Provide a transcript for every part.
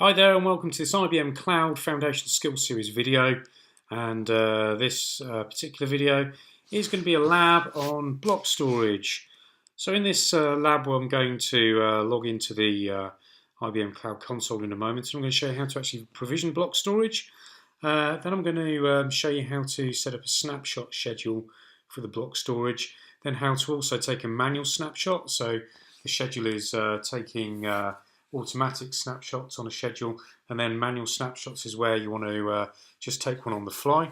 Hi there and welcome to this IBM Cloud Foundation Skills Series video, and this particular video is going to be a lab on block storage. So in this lab I'm going to log into the IBM Cloud Console in a moment, and I'm going to show you how to actually provision block storage. Then I'm going to show you how to set up a snapshot schedule for the block storage, then how to also take a manual snapshot. So the schedule is taking automatic snapshots on a schedule, and then manual snapshots is where you want to just take one on the fly.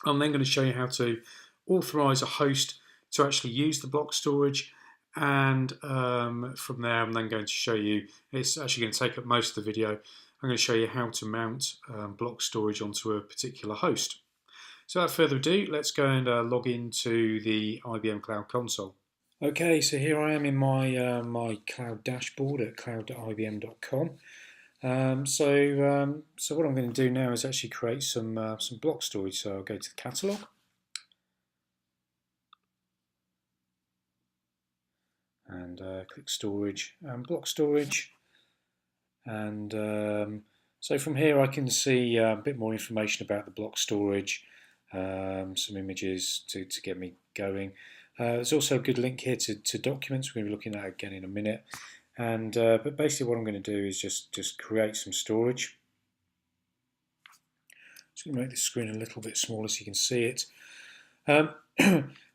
I'm then going to show you how to authorize a host to actually use the block storage, and from there I'm then going to show you, it's actually going to take up most of the video, I'm going to show you how to mount block storage onto a particular host. So without further ado, let's go and log into the IBM Cloud Console. Okay, so here I am in my my cloud dashboard at cloud.ibm.com. So what I'm going to do now is actually create some block storage. So I'll go to the catalog, and click storage and block storage, and so from here I can see a bit more information about the block storage, some images to get me going. There's also a good link here to documents. We're going to be looking at it again in a minute. And but basically what I'm going to do is just create some storage. Just going to make the screen a little bit smaller so you can see it.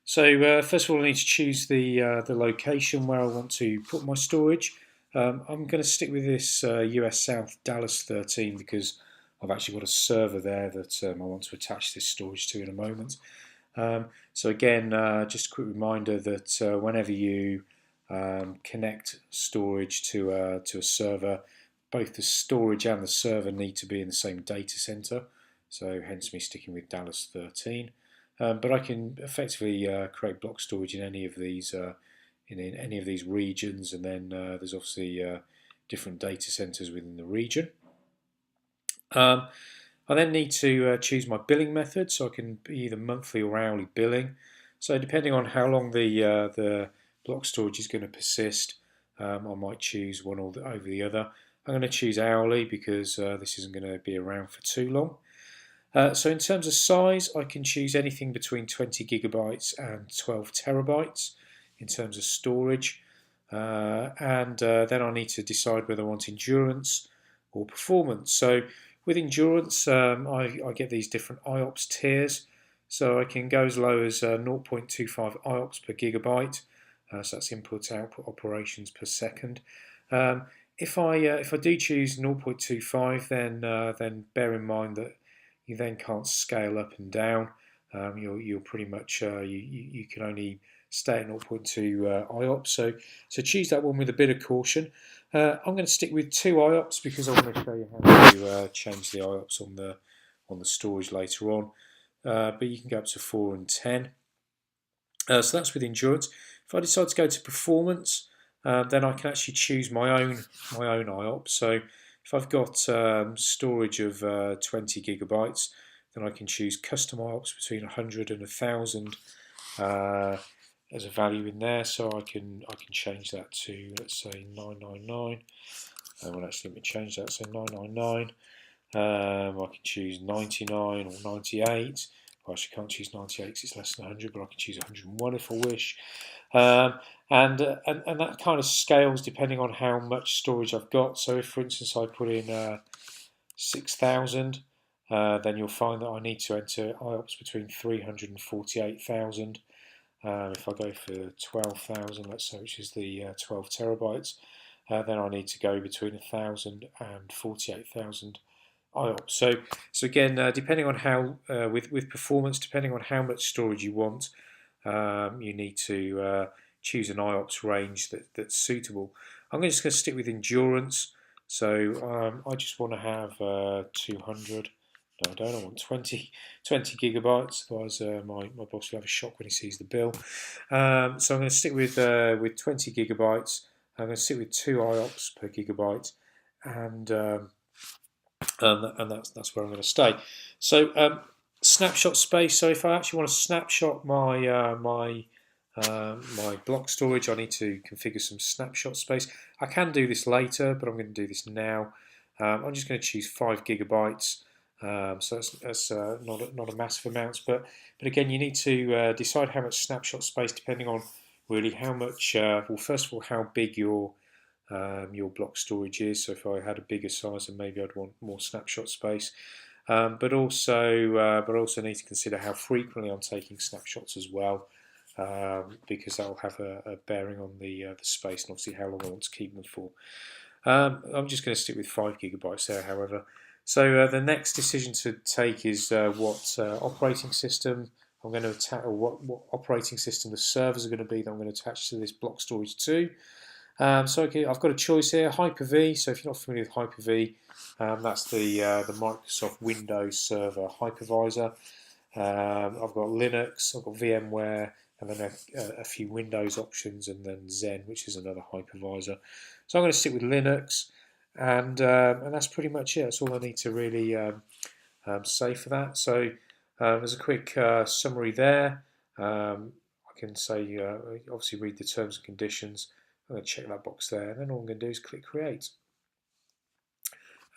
So first of all I need to choose the location where I want to put my storage. I'm going to stick with this US South Dallas 13 because I've actually got a server there that I want to attach this storage to in a moment. So again, just a quick reminder that whenever you connect storage to a server, both the storage and the server need to be in the same data center. So hence me sticking with Dallas 13. But I can effectively create block storage in any of these in any of these regions, and then there's obviously different data centers within the region. I then need to choose my billing method, so I can be either monthly or hourly billing. So depending on how long the block storage is going to persist, I might choose one or over the other. I'm going to choose hourly because this isn't going to be around for too long. So in terms of size, I can choose anything between 20 gigabytes and 12 terabytes in terms of storage. And then I need to decide whether I want endurance or performance. So with endurance, I get these different IOPS tiers, so I can go as low as 0.25 IOPS per gigabyte, so that's input-output operations per second. If I do choose 0.25, then bear in mind that you then can't scale up and down. You're pretty much you can only stay at 0.2 IOPS. So choose that one with a bit of caution. I'm going to stick with 2 IOPS because I want to show you how to change the IOPS on the storage later on. But you can go up to 4 and 10. So that's with endurance. If I decide to go to performance, then I can actually choose my own IOPS. So if I've got storage of 20 gigabytes, then I can choose custom IOPS between 100 and 1,000 as a value in there. So I can change that to, let's say, 999. Well, actually, let me change that. So 999. I can choose 99 or 98. Well, actually, can't choose 98 because it's less than 100, but I can choose 101 if I wish. And that kind of scales depending on how much storage I've got. So if, for instance, I put in 6,000, then you'll find that I need to enter IOPS between 300 and 48,000. If I go for 12,000, let's say, which is the 12 terabytes, then I need to go between 1,000 and 48,000 IOPS. So again, depending on how, with performance, depending on how much storage you want, you need to choose an IOPS range that's suitable. I'm just going to stick with endurance. So I just want to have 200. No, I don't. I want 20 gigabytes. Otherwise, my boss will have a shock when he sees the bill. So I'm going to stick with 20 gigabytes. I'm going to stick with 2 IOPS per gigabyte, and that's where I'm going to stay. So snapshot space. So if I actually want to snapshot my my block storage, I need to configure some snapshot space. I can do this later, but I'm going to do this now. I'm just going to choose 5 gigabytes. So that's not a massive amount, but again, you need to decide how much snapshot space depending on really how much. Well, first of all, how big your block storage is. So if I had a bigger size, then maybe I'd want more snapshot space. But also need to consider how frequently I'm taking snapshots as well, because that will have a bearing on the space and obviously how long I want to keep them for. I'm just going to stick with 5 gigabytes there, however. So the next decision to take is what operating system I'm going to attach, or what operating system the servers are going to be that I'm going to attach to this block storage to. So I've got a choice here, Hyper-V. So if you're not familiar with Hyper-V, that's the Microsoft Windows Server hypervisor. I've got Linux, I've got VMware, and then a few Windows options, and then Zen, which is another hypervisor. So I'm going to stick with Linux, and that's pretty much it. That's all I need to really say for that. So there's a quick summary there. I can say, obviously read the terms and conditions. I'm going to check that box there, and then all I'm going to do is click Create.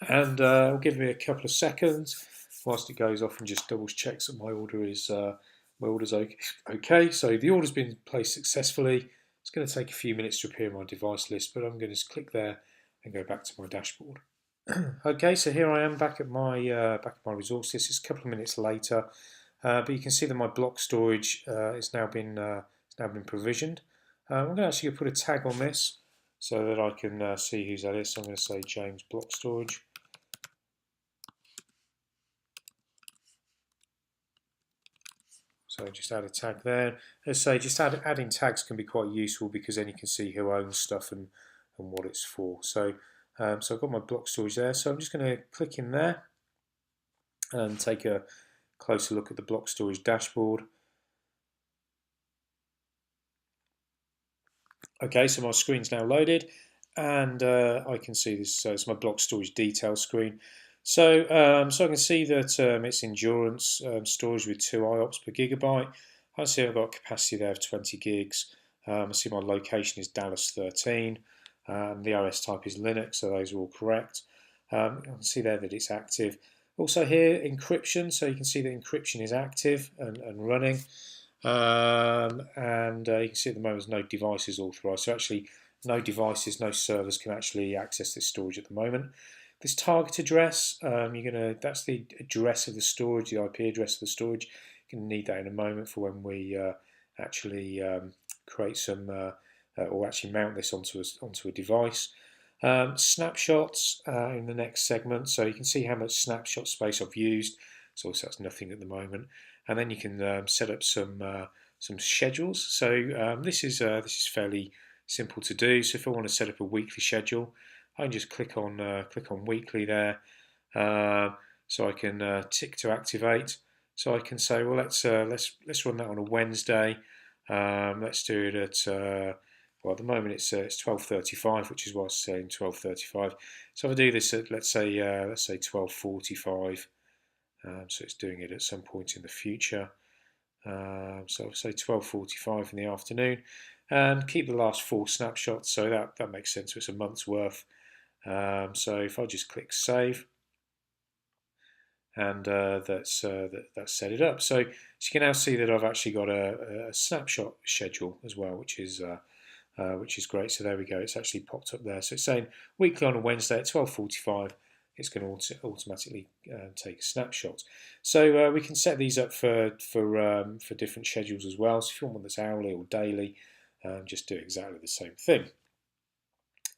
And it'll give me a couple of seconds whilst it goes off and just double checks that my order's okay. So the order's been placed successfully. It's going to take a few minutes to appear in my device list, but I'm going to just click there and go back to my dashboard. Okay, so here I am back at my resources. It's a couple of minutes later, but you can see that my block storage has now been provisioned. I'm going to actually put a tag on this so that I can see whose that is. So I'm going to say James Block Storage. So just add a tag there. As I say, just adding tags can be quite useful because then you can see who owns stuff and what it's for. So so I've got my block storage there. So I'm just going to click in there and take a closer look at the block storage dashboard. Okay, so my screen's now loaded, and I can see this. So it's my block storage detail screen. So so I can see that it's endurance storage with 2 IOPS per gigabyte. I see I've got a capacity there of 20 gigs. I see my location is Dallas 13. The OS type is Linux, so those are all correct. I can see there that it's active. Also here, encryption, so you can see that encryption is active and running. And you can see at the moment there's no devices authorized. So actually, no devices, no servers can actually access this storage at the moment. This target address, that's the address of the storage, the IP address of the storage. You're going to need that in a moment for when we actually create some or actually mount this onto a device. Snapshots in the next segment, so you can see how much snapshot space I've used. So that's nothing at the moment. And then you can set up some schedules. So this is fairly simple to do. So if I want to set up a weekly schedule, I can just click on weekly there. So I can tick to activate. So I can say, well, let's run that on a Wednesday. Let's do it at well, at the moment it's 12:35, which is what I was saying, 12:35. So if I do this at let's say 12:45. So it's doing it at some point in the future. So I'll say 12:45 in the afternoon, and keep the last 4 snapshots. So that makes sense. So it's a month's worth. So if I just click save, and that's set it up. So you can now see that I've actually got a snapshot schedule as well, which is great. So there we go. It's actually popped up there. So it's saying weekly on a Wednesday at 12:45. It's going to automatically take a snapshot. So we can set these up for different schedules as well. So if you want one that's hourly or daily, just do exactly the same thing.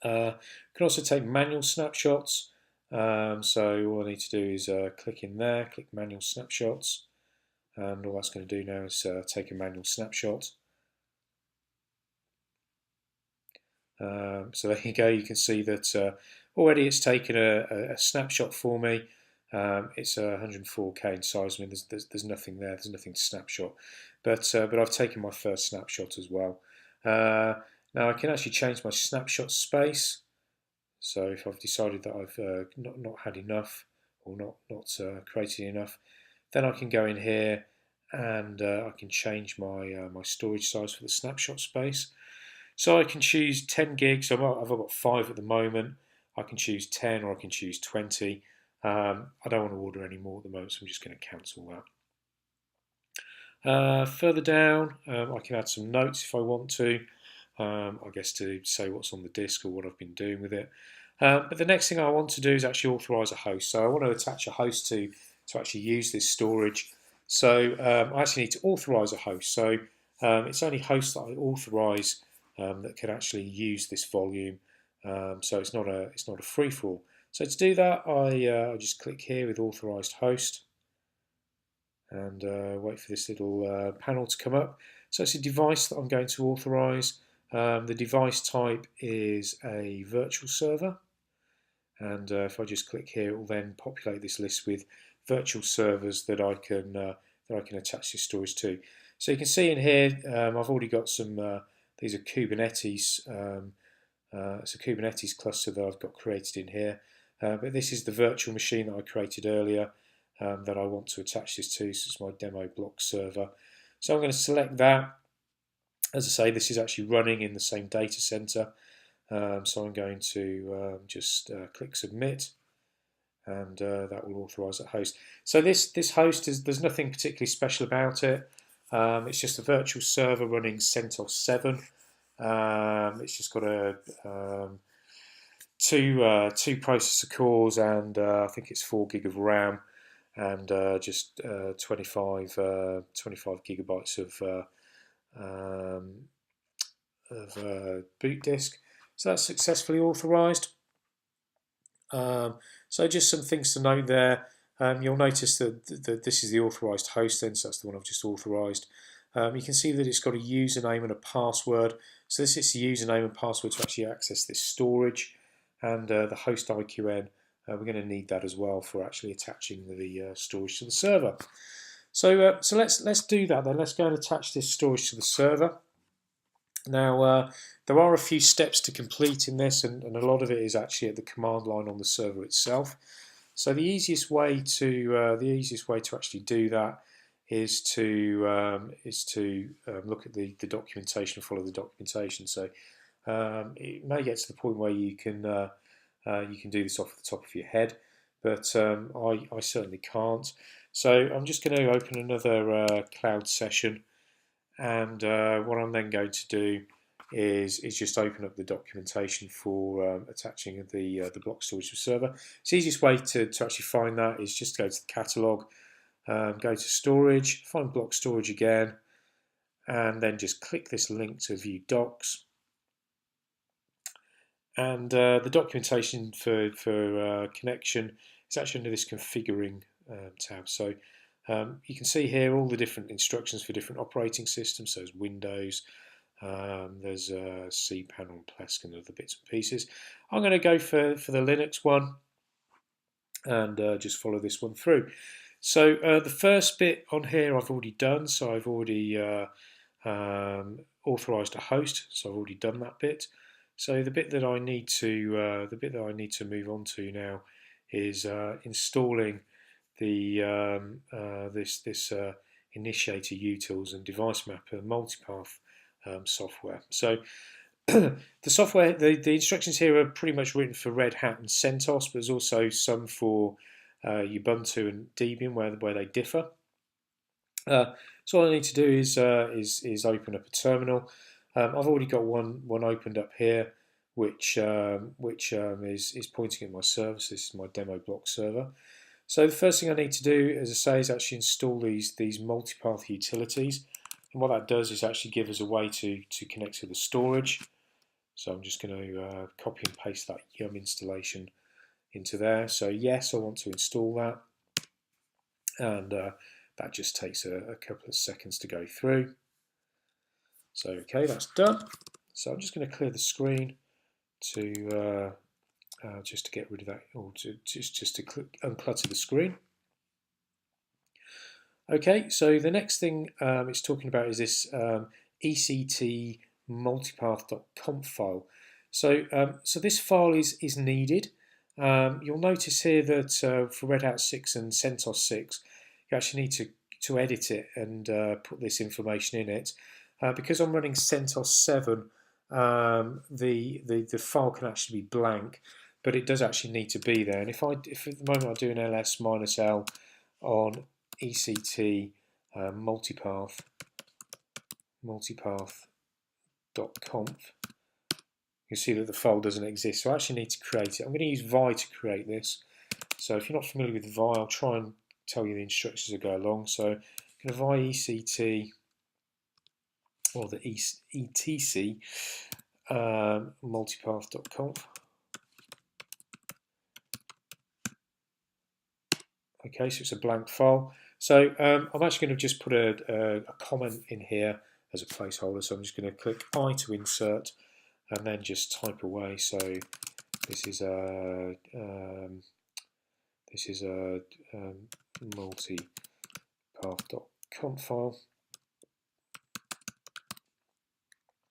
You can also take manual snapshots. So all I need to do is click in there, click manual snapshots, and all that's going to do now is take a manual snapshot. So there you go. You can see that already it's taken a snapshot for me. It's 104K in size. I mean, there's nothing there. There's nothing to snapshot, but I've taken my first snapshot as well. Now I can actually change my snapshot space. So if I've decided that I've not had enough or not created enough, then I can go in here and I can change my my storage size for the snapshot space. So I can choose 10 gigs. So I've got 5 at the moment. I can choose 10 or I can choose 20. I don't want to order any more at the moment, so I'm just going to cancel that. Further down, I can add some notes if I want to, I guess to say what's on the disk or what I've been doing with it. But the next thing I want to do is actually authorize a host. So I want to attach a host to actually use this storage. So I actually need to authorize a host. So it's only hosts that I authorize that can actually use this volume. So it's not a free for all. So to do that, I just click here with authorized host and wait for this little panel to come up. So it's a device that I'm going to authorize. The device type is a virtual server, and if I just click here, it will then populate this list with virtual servers that I can attach this storage to. So you can see in here, I've already got some. These are Kubernetes. It's a Kubernetes cluster that I've got created in here, but this is the virtual machine that I created earlier that I want to attach this to. So it's my demo block server. So I'm going to select that. As I say, this is actually running in the same data center. So I'm going to just click submit, and that will authorize that host. So this host there's nothing particularly special about it. It's just a virtual server running CentOS 7. It's just got a two processor cores, and I think it's 4 gig of RAM, and just 25 gigabytes of boot disk. So that's successfully authorized. So just some things to note there. You'll notice that this is the authorized host, then, so that's the one I've just authorized. You can see that it's got a username and a password. So this is the username and password to actually access this storage, and the host IQN. We're going to need that as well for actually attaching the storage to the server. So let's do that then. Let's go and attach this storage to the server. Now there are a few steps to complete in this, and a lot of it is actually at the command line on the server itself. So the easiest way to actually do that is to look at the documentation and follow the documentation. So it may get to the point where you can do this off the top of your head, but I certainly can't. So I'm just going to open another cloud session, and what I'm then going to do is just open up the documentation for attaching the block storage to the server. The easiest way to actually find that is just to go to the catalog, go to storage, find block storage again, and then just click this link to view docs. And the documentation for connection is actually under this configuring tab. So you can see here all the different instructions for different operating systems. So there's Windows, there's cPanel, Plesk, and other bits and pieces. I'm going to go for the Linux one and just follow this one through. So the first bit on here I've already done. So I've already authorized a host. So I've already done that bit. So the bit that I need to move on to now is installing the this initiator utils and device mapper multipath software. So the software, the instructions here are pretty much written for Red Hat and CentOS, but there's also some for Ubuntu and Debian where they differ. So all I need to do is open up a terminal. I've already got one opened up here, which is pointing at my server. This is my demo block server. So the first thing I need to do, as I say, is actually install these multipath utilities. And what that does is actually give us a way to connect to the storage. So I'm just going to copy and paste that yum installation into there. So yes, I want to install that, and that just takes a couple of seconds to go through. So okay, that's done. So I'm just going to clear the screen to just to get rid of that, or just to unclutter the screen. Okay, so the next thing it's talking about is this ECT Multipath.conf file. So so this file is needed. You'll notice here that for Red Hat 6 and CentOS 6, you actually need to edit it and put this information in it. Because I'm running CentOS 7, the file can actually be blank. but it does actually need to be there. And if at the moment I do an ls-l on ECT multipath .conf, you see that the file doesn't exist. So I actually need to create it. I'm going to use vi to create this. So if you're not familiar with vi, I'll try and tell you the instructions as I go along. So I'm going to vi ECT, or the etc multipath.conf. Okay, so it's a blank file. So I'm actually going to just put a comment in here as a placeholder. So I'm just going to click I to insert, and then just type away. So this is a multipath.conf file.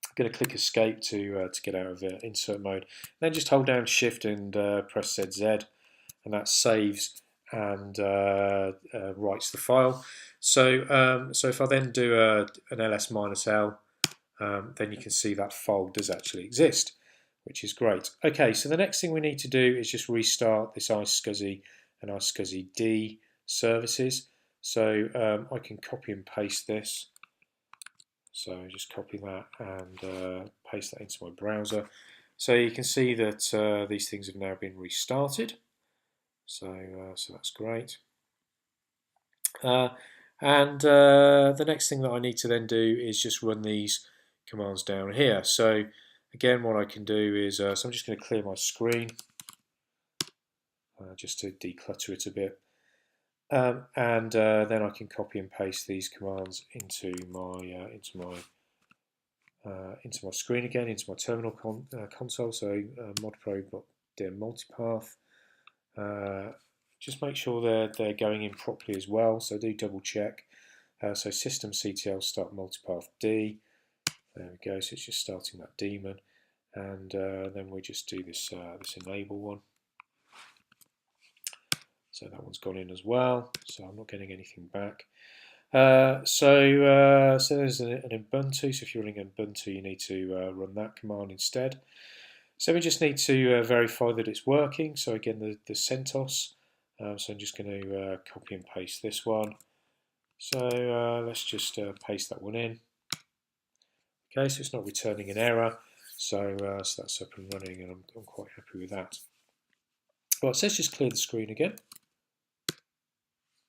I'm going to click escape to get out of insert mode. Then just hold down shift and press ZZ, and that saves and writes the file. So if I then do an ls-l, then you can see that file does actually exist, which is great. Okay, so the next thing we need to do is just restart this iSCSI and iSCSI-D services. So I can copy and paste this. So just copy that and paste that into my browser. So you can see that these things have now been restarted. So that's great. The next thing that I need to then do is just run these commands down here. So again, what I can do is, so I'm just going to clear my screen just to declutter it a bit. Then I can copy and paste these commands into my screen again, into my terminal console. So modprobe.dim multipath. Just make sure they're going in properly as well. So do double check. So systemctl start multipath D. There we go. So it's just starting that daemon, and then we just do this enable one. So that one's gone in as well. So I'm not getting anything back. So there's an Ubuntu. So if you're running Ubuntu, you need to run that command instead. So we just need to verify that it's working. So again, the CentOS. So I'm just going to copy and paste this one. So let's just paste that one in. Okay, so it's not returning an error. So that's up and running, and I'm quite happy with that. Right, so let's just clear the screen again.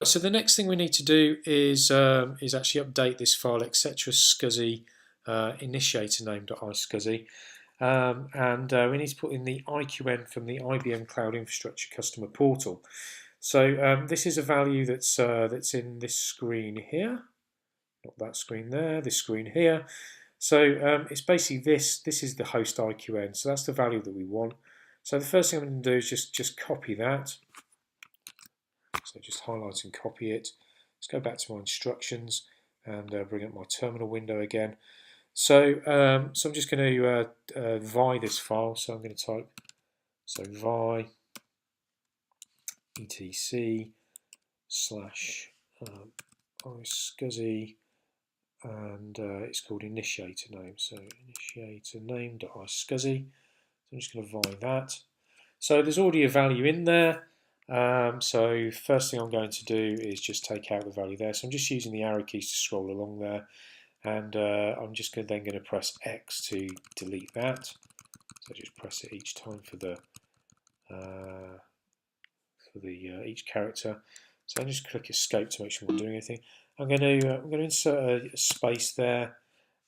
So the next thing we need to do is actually update this file, etc. SCSI initiator name.iscsi, and we need to put in the IQN from the IBM Cloud Infrastructure Customer Portal. So this is a value that's in this screen here, not that screen there, this screen here. So it's basically this is the host IQN, so that's the value that we want. So the first thing I'm going to do is just copy that. So just highlight and copy it. Let's go back to my instructions and bring up my terminal window again. So I'm just going to vi this file. So I'm going to type vi etc /iSCSI, and it's called initiator name. So initiator name.iSCSI. So I'm just going to vi that. So there's already a value in there. So first thing I'm going to do is just take out the value there. So I'm just using the arrow keys to scroll along there, and I'm just then going to press X to delete that. So just press it each time for each character. So I just click Escape to make sure I'm not doing anything. I'm going to insert a space there,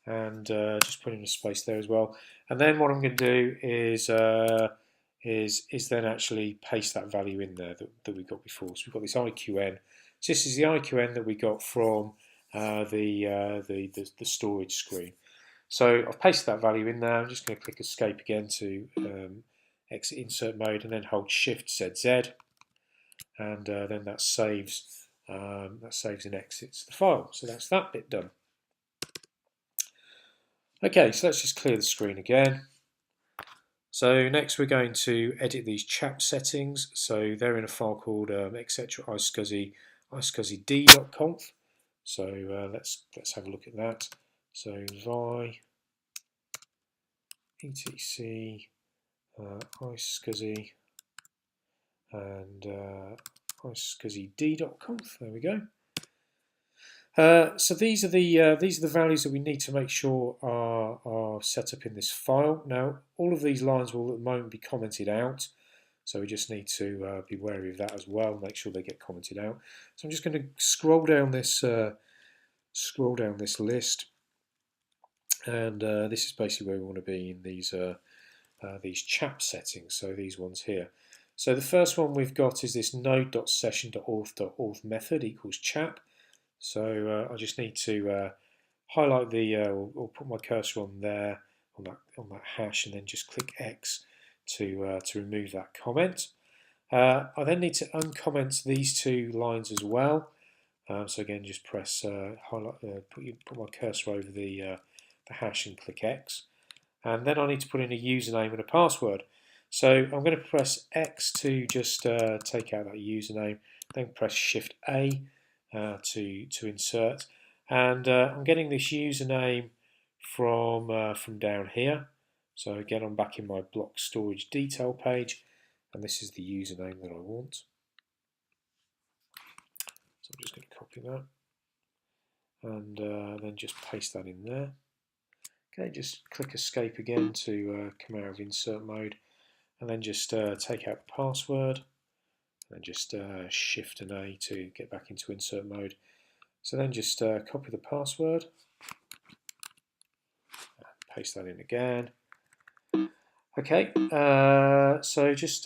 and just put in a space there as well. And then what I'm going to do is then actually paste that value in there that we got before. So we've got this IQN. So this is the IQN that we got from the storage screen. So I've pasted that value in there. I'm just going to click Escape again to exit insert mode, and then hold Shift ZZ, and then that saves and exits the file. So that's that bit done. Okay, so let's just clear the screen again. So next we're going to edit these chap settings. So they're in a file called etc. iscsi.d.conf. So let's have a look at that. So vi etc iscsi and icescuzd.conf. There we go. So these are the values that we need to make sure are set up in this file. Now, all of these lines will at the moment be commented out, so we just need to be wary of that as well. Make sure they get commented out. So I'm just going to scroll down this list, and this is basically where we want to be in these chap settings. So these ones here. So the first one we've got is this node.session.auth method equals chap. So I just need to highlight or put my cursor on there on that hash, and then just click X to remove that comment. I then need to uncomment these two lines as well. So again, just press highlight, put my cursor over the hash and click X, and then I need to put in a username and a password. So I'm going to press X to just take out that username, then press Shift A to insert, and I'm getting this username from down here. So again, I'm back in my block storage detail page, and this is the username that I want. So I'm just going to copy that, and then just paste that in there. Okay, just click Escape again to come out of insert mode, and then just take out the password, and just Shift and A to get back into insert mode. So then just copy the password, paste that in again. Okay, so just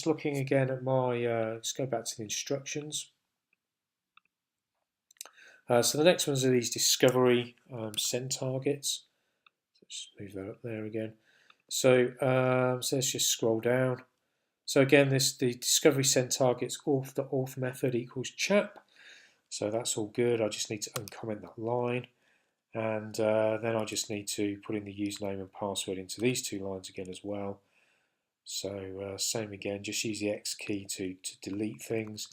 looking again at my, let's go back to the instructions. So the next ones are these discovery send targets. So just move that up there again. So let's just scroll down. So again, the discovery send targets auth method equals chap. So that's all good. I just need to uncomment that line, and then I just need to put in the username and password into these two lines again as well. So same again, just use the X key to delete things,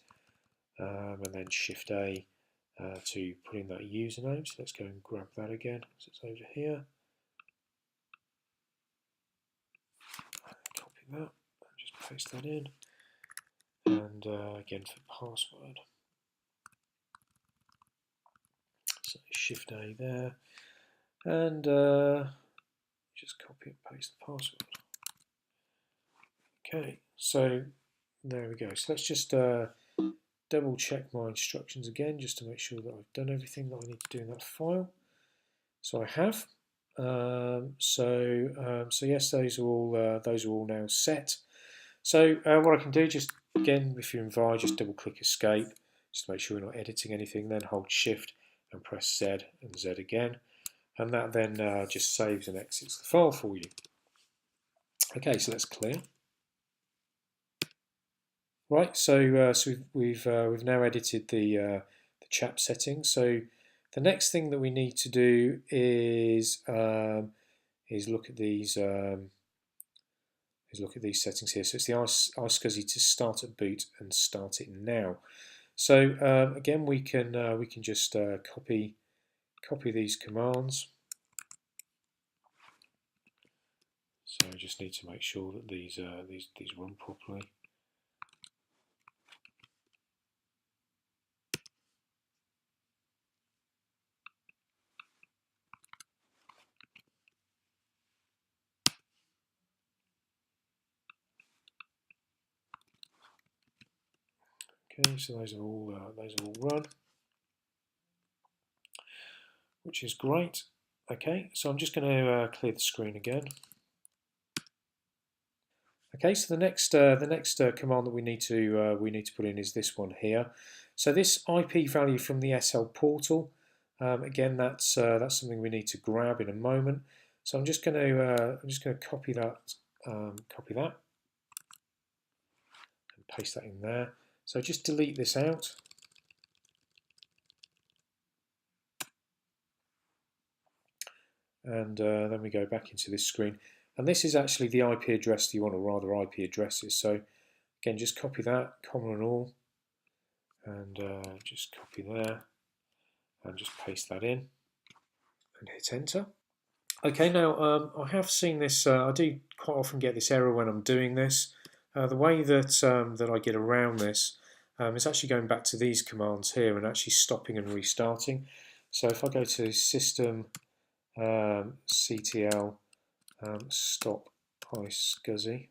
and then Shift A to put in that username. So let's go and grab that again. So it's over here. Copy that, and just paste that in, and again for password. So Shift A there, and just copy and paste the password. Okay, so there we go. So let's just double check my instructions again, just to make sure that I've done everything that I need to do in that file. So I have. So yes, those are all now set. So what I can do, just again, if you're in VI, just double click Escape, just to make sure we're not editing anything. Then hold Shift and press Z and Z again, and that then just saves and exits the file for you. Okay, so let's clear. Right, so we've now edited the chap settings. So the next thing that we need to do is look at these settings here. So it's the iSCSI to start at boot and start it now. So again, we can just copy these commands. So I just need to make sure that these run properly. Okay, so those are all run, which is great. Okay, so I'm just going to clear the screen again. Okay, so the next command that we need to put in is this one here. So this IP value from the SL portal. Again, that's something we need to grab in a moment. So I'm just going to copy that, and paste that in there. So just delete this out. And then we go back into this screen. And this is actually the IP address that you want, or rather IP addresses. So again, just copy that, comma and all, and just copy there, and just paste that in, and hit enter. Okay, now I have seen this, I do quite often get this error when I'm doing this. the way that I get around this is actually going back to these commands here and actually stopping and restarting. So if I go to System CTL stop iSCSI,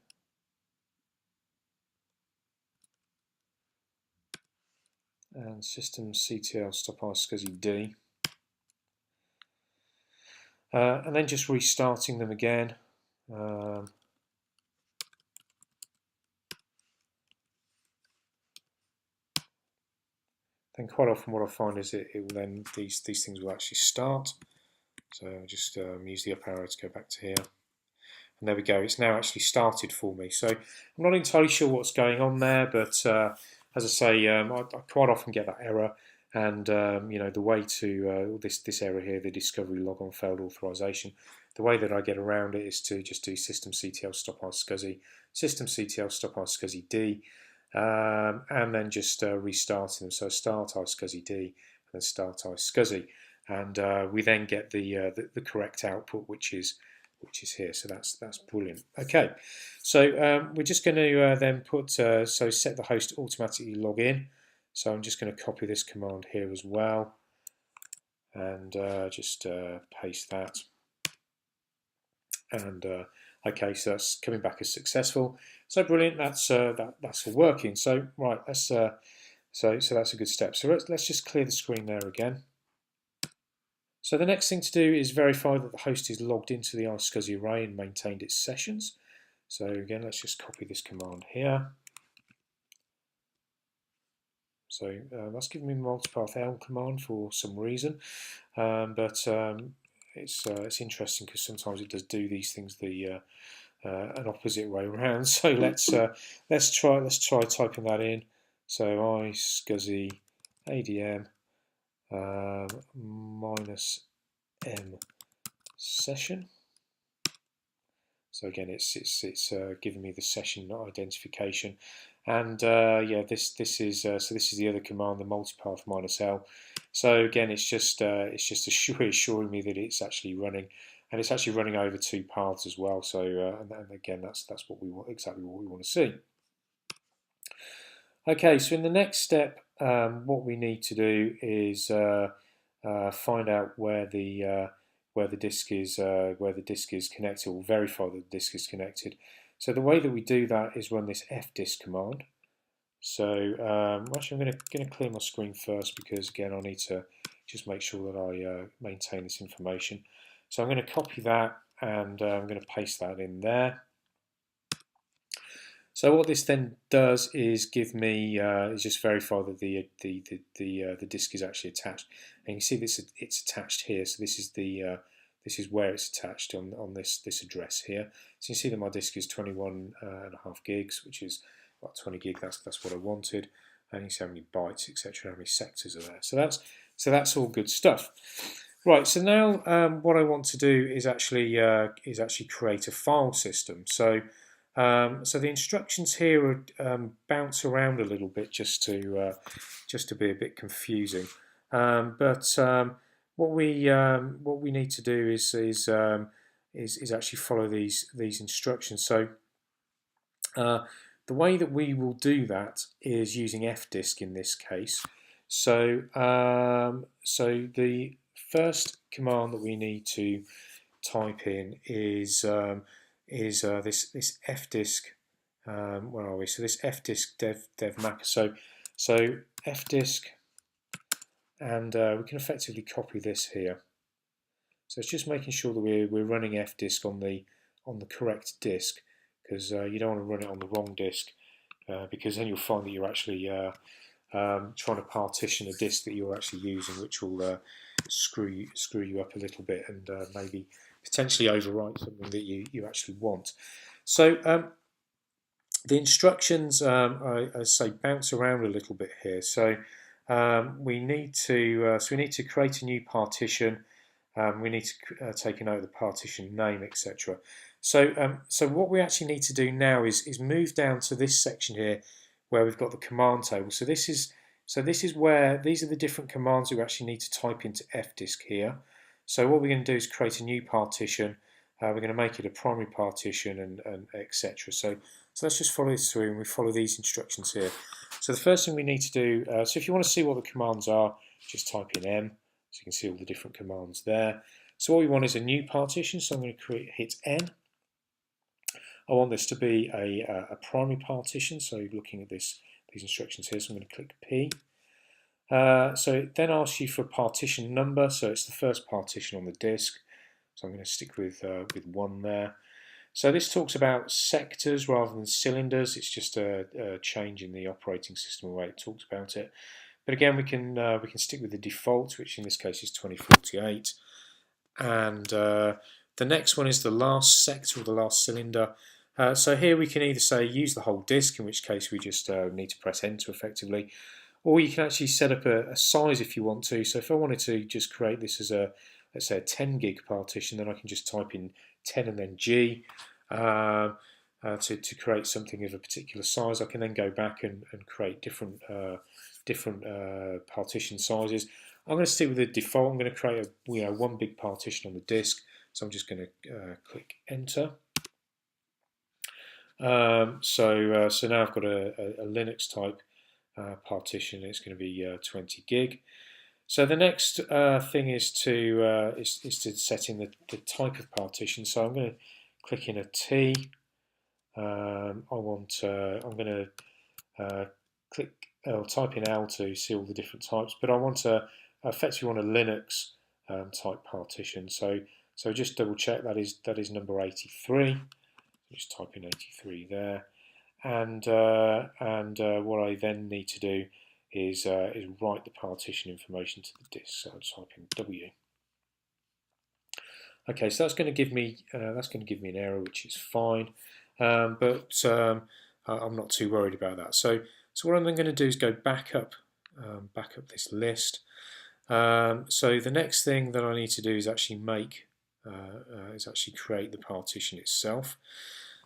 and System CTL stop iSCSI D, and then just restarting them again. Then quite often what I find is it will then these things will actually start. So I'll just use the up arrow to go back to here. And there we go, it's now actually started for me. So I'm not entirely sure what's going on there, but as I say, I quite often get that error. And you know, the way to this error here, the discovery log on failed authorization, the way that I get around it is to just do systemctl stop iSCSI, systemctl stop iSCSI D, and then just restarting them. So start iSCSI D and then start iSCSI, and we then get the correct output, which is here. So that's brilliant. Okay, so we're just going to then put so set the host to automatically log in. So I'm just going to copy this command here as well, and just paste that. And okay, so that's coming back as successful. So brilliant. That's all working. So right, that's so that's a good step. So let's just clear the screen there again. So the next thing to do is verify that the host is logged into the iSCSI array and maintained its sessions. So again, let's just copy this command here. So that's giving me multipath L command for some reason, but it's interesting because sometimes it does do these things an opposite way around. So let's try typing that in. So iSCSI ADM minus M session. So again, it's giving me the session identification, and yeah, this is the other command, the multipath minus L. So again, it's just assuring me that it's actually running, and it's actually running over two paths as well. So and again, that's what we want, exactly what we want to see. Okay, so in the next step, what we need to do is find out where the disk is connected, or verify that the disk is connected. So the way that we do that is run this fdisk command. So actually, I'm going to clear my screen first because again I need to just make sure that I maintain this information. So I'm going to copy that and I'm going to paste that in there. So what this then does is give me is just verify that the disk is actually attached, and you see this it's attached here. So this is where it's attached on this address here. So you see that my disk is 21.5 gigs, which is about 20 gig. That's what I wanted. And you see how many bytes, etc., how many sectors are there. So that's all good stuff. Right. So now what I want to do is actually create a file system. So the instructions here bounce around a little bit just to be a bit confusing. But what we need to do is actually follow these instructions. So the way that we will do that is using fdisk in this case. So the first command that we need to type in is this fdisk. Where are we? So this fdisk dev macker. So fdisk, and we can effectively copy this here. So it's just making sure that we're running fdisk on the correct disk, because you don't want to run it on the wrong disk, because then you'll find that you're actually trying to partition a disk that you're actually using, which will screw you up a little bit and maybe potentially overwrite something that you actually want. So the instructions, I say, bounce around a little bit here. So we need to create a new partition. We need to take a note of the partition name, etc. So what we actually need to do now is move down to this section here where we've got the command table. So this is where these are the different commands we actually need to type into fdisk here. So what we're going to do is create a new partition. we're going to make it a primary partition, and etc. So let's just follow this through, and we follow these instructions here. So the first thing we need to do, so if you want to see what the commands are, just type in M, so you can see all the different commands there. So what we want is a new partition, so I'm going to hit N. I want this to be a primary partition, so looking at these instructions here, so I'm going to click P. So it then asks you for partition number, so it's the first partition on the disk. So I'm going to stick with 1 there. So this talks about sectors rather than cylinders. It's just a change in the operating system, the way it talks about it. But again, we can stick with the default, which in this case is 2048. And the next one is the last sector or the last cylinder. So here we can either say use the whole disk, in which case we just need to press enter effectively, or you can actually set up a size if you want to. So if I wanted to just create this as let's say a 10 gig partition, then I can just type in 10 and then G to create something of a particular size. I can then go back and create different partition sizes. I'm going to stick with the default. I'm going to create a one big partition on the disk. So I'm just going to click enter. So now I've got a Linux type partition. It's going to be 20 gig. So the next thing is to set in the type of partition. So I'm going to click in a T. I'm going to type in L to see all the different types, but I want effectively want a Linux type partition. So just double check that is number 83. Just type in 83 there, and what I then need to do is write the partition information to the disk. So I'll type in W. Okay, so that's going to give me an error, which is fine, but I'm not too worried about that. So what I'm then going to do is go back up this list. So the next thing that I need to do is actually create the partition itself.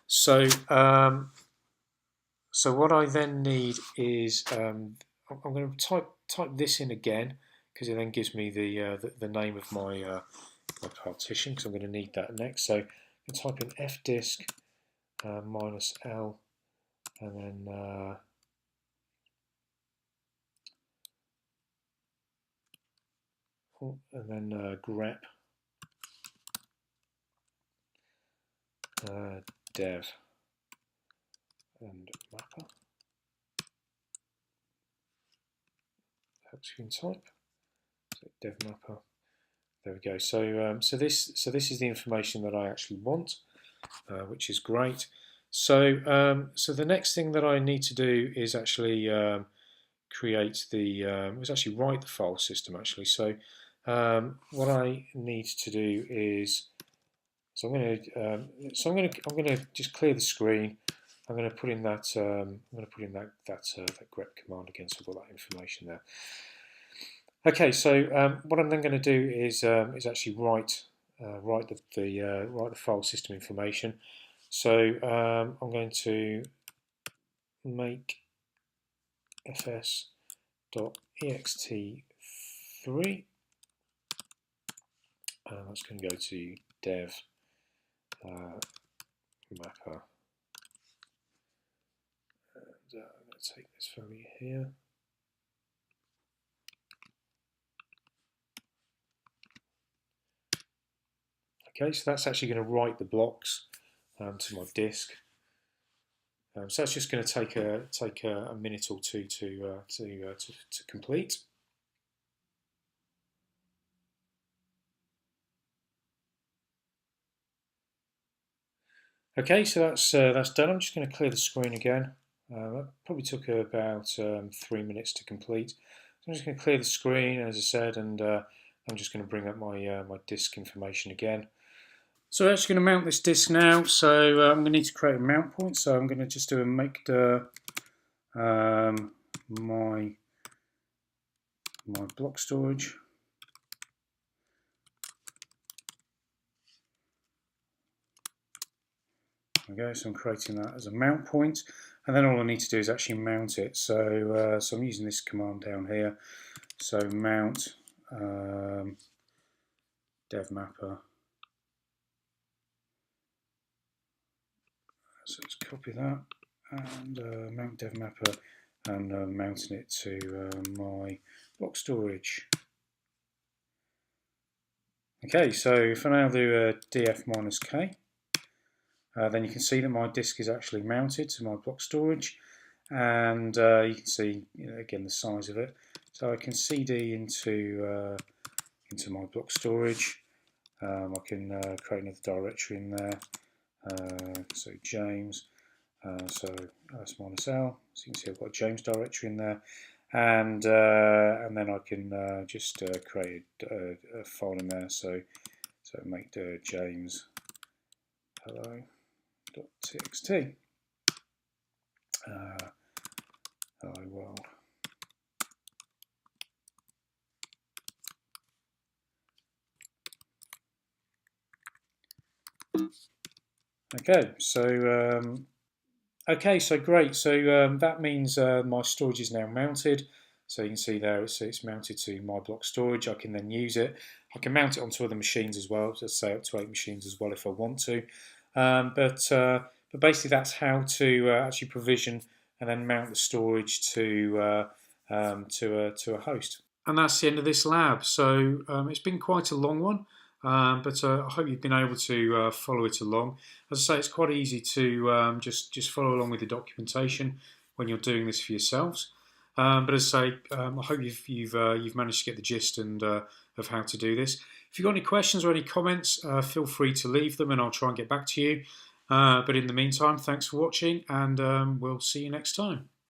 So what I then need is I'm going to type this in again, because it then gives me the name of my partition, because I'm going to need that next. So I type in fdisk -L, and then grep dev and mapper. Helps you can type. So dev mapper. There we go. So this is the information that I actually want, which is great. So the next thing that I need to do is actually write the file system actually. So what I need to do is, I'm going to just clear the screen. I'm going to put in that grep command again, so I've got that information there. Okay, so what I'm then going to do is actually write the file system information. So I'm going to make fs.ext3. That's going to go to dev mapper. And I'm going to take this value here. Okay, so that's actually going to write the blocks to my disk. So that's just going to take a minute or two to complete. Okay, so that's done. I'm just going to clear the screen again. That probably took about 3 minutes to complete. So I'm just going to clear the screen, as I said, and I'm just going to bring up my my disk information again. So I'm actually going to mount this disk now. So I'm going to need to create a mount point. So I'm going to just do a make dir my block storage. Okay, so I'm creating that as a mount point, and then all I need to do is actually mount it. So I'm using this command down here. So mount dev mapper. So let's copy that and mount dev mapper and mounting it to my block storage. Okay, so if I now do df-k, then you can see that my disk is actually mounted to my block storage, and you can see, again, the size of it. So I can cd into my block storage. I can create another directory in there. So James. So -l. So you can see I've got a James directory in there, and then I can just create a file in there. So make the James hello.txt. Hello world. Okay, so great. So that means my storage is now mounted. So you can see there it's mounted to my block storage. I can then use it. I can mount it onto other machines as well, so say up to 8 machines as well if I want to. But basically that's how to actually provision and then mount the storage to a host. And that's the end of this lab. So it's been quite a long one. But I hope you've been able to follow it along. As I say, it's quite easy to just follow along with the documentation when you're doing this for yourselves. But as I say, I hope you've managed to get the gist and of how to do this. If you've got any questions or any comments, feel free to leave them, and I'll try and get back to you. But in the meantime, thanks for watching, and we'll see you next time.